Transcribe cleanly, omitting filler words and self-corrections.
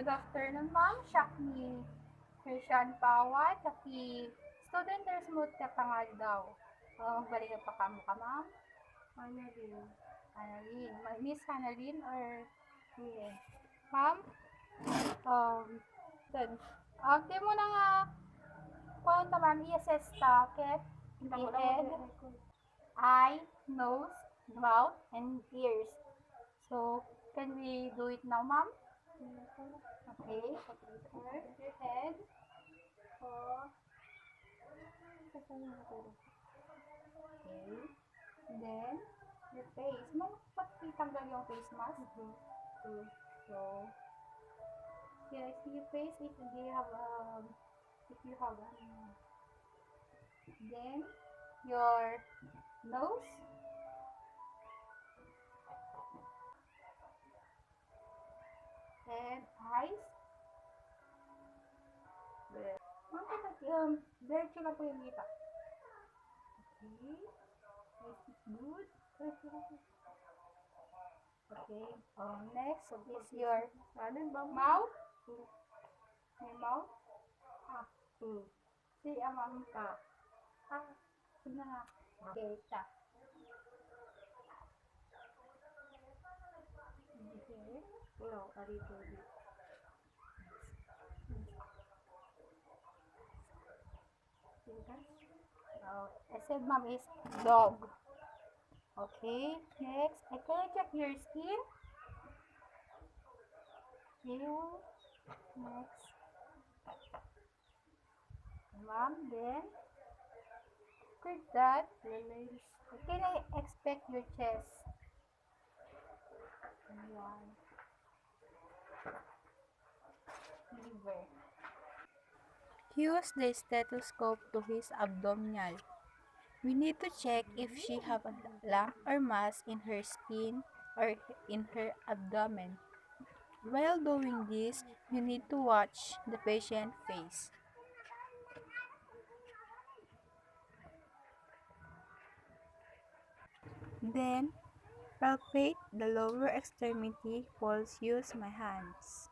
Good afternoon, ma'am. Siya ni Christian Pawat, aki student smooth ka tangal daw. Balik pa kamo ka, ma'am? Annalyn. Annalyn. Miss Annalyn or yeah. Ma'am? Then, di mo na nga kwenta, ma'am, i-assess ta, okay? Head, eye, nose, mouth, and ears. So, can we do it now, ma'am? Okay. First, your head. Okay. Then, your face. Ma'am, pati tanggal yung face mask. So, yeah, I see your face. If you have then your nose. And eyes. Ma'am, diretso lang po yung kita. Okay. Eyes is good. Okay. Next is your mouth. Your mouth. Si ma'am ka. Sige na. Okay, ta. Okay. No, arito. I said ma'am is dog. Okay, next. I can check your skin. You. Next. Ma'am, then. After that, can I expect your chest? Ayan. Liver. Use the stethoscope to his abdominal. We need to check if she have a lump or mass in her skin or in her abdomen. While doing this, you need to watch the patient's face. Then, palpate the lower extremity while use my hands.